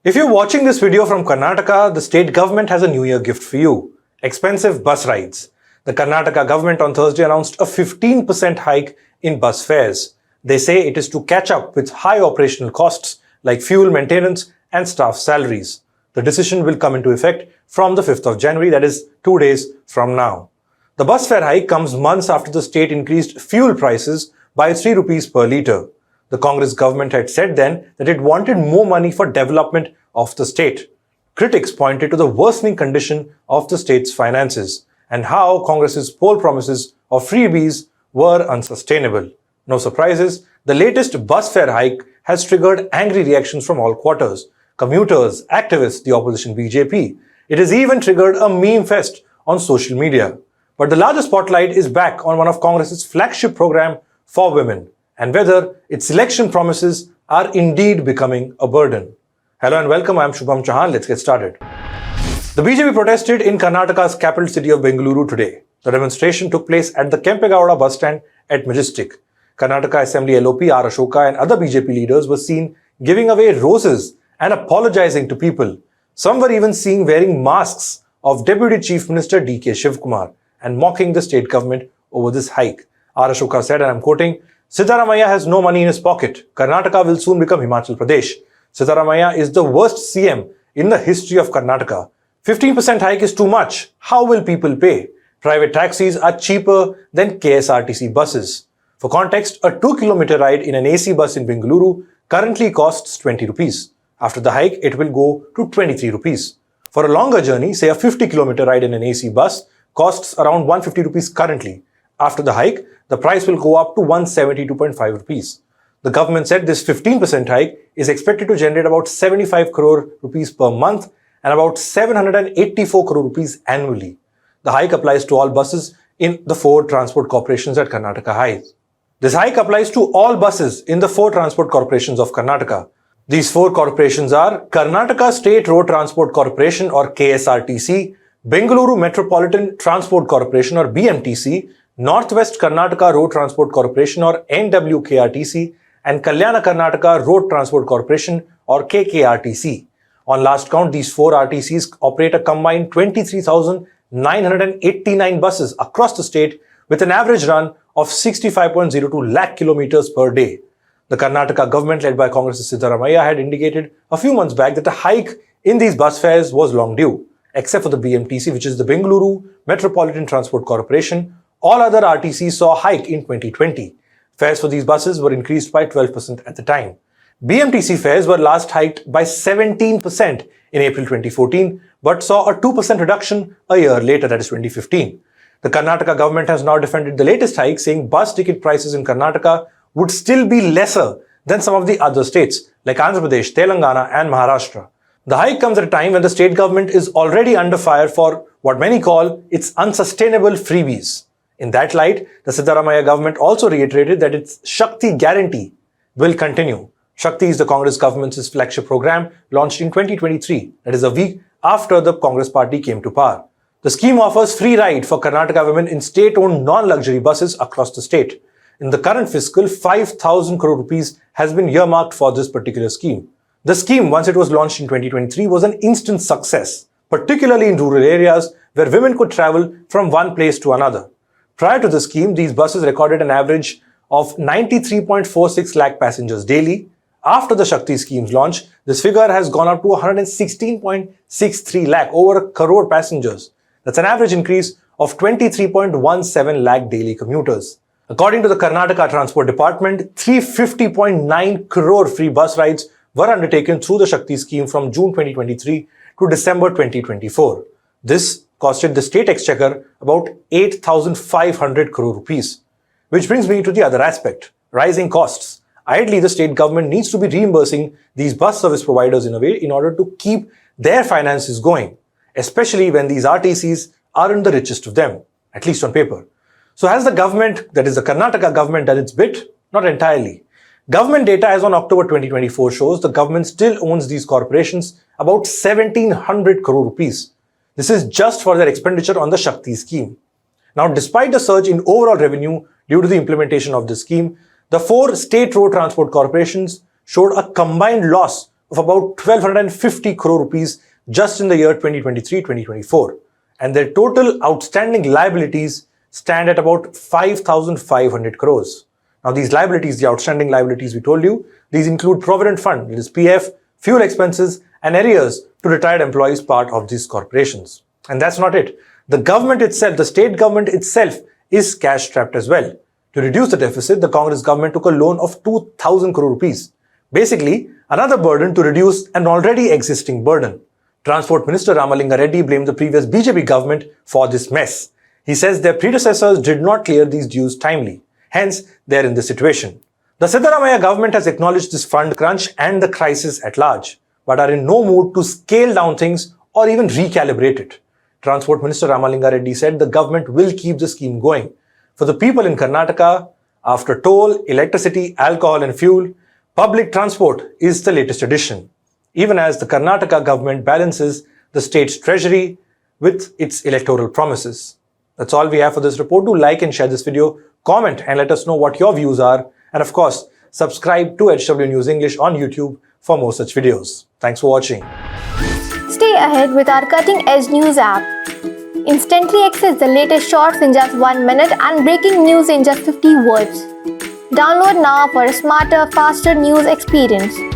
If you're watching this video from Karnataka, the state government has a New Year gift for you. Expensive bus rides. The Karnataka government on Thursday announced a 15% hike in bus fares. They say it is to catch up with high operational costs like fuel maintenance and staff salaries. The decision will come into effect from the 5th of January, that is 2 days from now. The bus fare hike comes months after the state increased fuel prices by 3 rupees per litre. The Congress government had said then that it wanted more money for development of the state. Critics pointed to the worsening condition of the state's finances and how Congress's poll promises of freebies were unsustainable. No surprises, the latest bus fare hike has triggered angry reactions from all quarters. Commuters, activists, the opposition BJP. It has even triggered a meme fest on social media. But the larger spotlight is back on one of Congress's flagship program for women, and whether its election promises are indeed becoming a burden. Hello and welcome, I am Shubham Chohan. Let's get started. The BJP protested in Karnataka's capital city of Bengaluru today. The demonstration took place at the Kempegowda bus stand at Majestic. Karnataka Assembly LOP R. Ashoka and other BJP leaders were seen giving away roses and apologizing to people. Some were even seen wearing masks of Deputy Chief Minister Shivakumar and mocking the state government over this hike. R. Ashoka said, and I'm quoting, "Siddaramaiah has no money in his pocket. Karnataka will soon become Himachal Pradesh. Siddaramaiah is the worst CM in the history of Karnataka. 15% hike is too much. How will people pay? Private taxis are cheaper than KSRTC buses. For context, a 2-kilometer ride in an AC bus in Bengaluru currently costs 20 rupees. After the hike, it will go to 23 rupees. For a longer journey, say a 50-kilometer ride in an AC bus, costs around 150 rupees currently. After the hike, the price will go up to 172.5 rupees. The government said this 15% hike is expected to generate about 75 crore rupees per month and about 784 crore rupees annually. The hike applies to all buses in the 4 transport corporations at Karnataka Highs. This hike applies to all buses in the 4 transport corporations of Karnataka. These 4 corporations are Karnataka State Road Transport Corporation or KSRTC, Bengaluru Metropolitan Transport Corporation or BMTC, Northwest Karnataka Road Transport Corporation or NWKRTC, and Kalyana Karnataka Road Transport Corporation or KKRTC. On last count, these 4 RTCs operate a combined 23,989 buses across the state with an average run of 65.02 lakh kilometers per day. The Karnataka government led by Congress's Siddaramaiah had indicated a few months back that a hike in these bus fares was long due. Except for the BMTC, which is the Bengaluru Metropolitan Transport Corporation, all other RTCs saw a hike in 2020. Fares for these buses were increased by 12% at the time. BMTC fares were last hiked by 17% in April 2014, but saw a 2% reduction a year later, that is 2015. The Karnataka government has now defended the latest hike, saying bus ticket prices in Karnataka would still be lesser than some of the other states like Andhra Pradesh, Telangana and Maharashtra. The hike comes at a time when the state government is already under fire for what many call its unsustainable freebies. In that light, the Siddaramaiah government also reiterated that its Shakti guarantee will continue. Shakti is the Congress government's flagship program launched in 2023, that is a week after the Congress party came to power. The scheme offers free ride for Karnataka women in state-owned non-luxury buses across the state. In the current fiscal, 5,000 crore rupees has been earmarked for this particular scheme. The scheme, once it was launched in 2023, was an instant success, particularly in rural areas where women could travel from one place to another. Prior to the scheme, these buses recorded an average of 93.46 lakh passengers daily. After the Shakti scheme's launch, this figure has gone up to 116.63 lakh, over a crore passengers. That's an average increase of 23.17 lakh daily commuters. According to the Karnataka Transport Department, 350.9 crore free bus rides were undertaken through the Shakti scheme from June 2023 to December 2024. This costed the state exchequer about 8,500 crore rupees. Which brings me to the other aspect, rising costs. Ideally, the state government needs to be reimbursing these bus service providers in a way in order to keep their finances going, especially when these RTCs aren't the richest of them, at least on paper. So has the government, that is the Karnataka government, done its bit? Not entirely. Government data as on October 2024 shows the government still owns these corporations about 1,700 crore rupees. This is just for their expenditure on the Shakti scheme. Now, despite the surge in overall revenue due to the implementation of this scheme, the 4 state road transport corporations showed a combined loss of about 1250 crore rupees just in the year 2023-2024. And their total outstanding liabilities stand at about 5,500 crores. Now these liabilities, the outstanding liabilities we told you, these include Provident Fund, it is PF, fuel expenses and arrears to retired employees part of these corporations. And that's not it. The government itself, the state government itself is cash strapped as well. To reduce the deficit, the Congress government took a loan of 2,000 crore rupees. Basically, another burden to reduce an already existing burden. Transport Minister Siddaramaiah-Led blamed the previous BJP government for this mess. He says their predecessors did not clear these dues timely. Hence, they are in this situation. The Siddaramaiah government has acknowledged this fund crunch and the crisis at large, but are in no mood to scale down things or even recalibrate it. Transport Minister Siddaramaiah-Led said the government will keep the scheme going. For the people in Karnataka, after toll, electricity, alcohol and fuel, public transport is the latest addition, even as the Karnataka government balances the state's treasury with its electoral promises. That's all we have for this report. Do like and share this video, comment and let us know what your views are. And of course, subscribe to HW News English on YouTube for more such videos. Thanks for watching. Stay ahead with our cutting-edge news app. Instantly access the latest shorts in just 1 minute and breaking news in just 50 words. Download now for a smarter, faster news experience.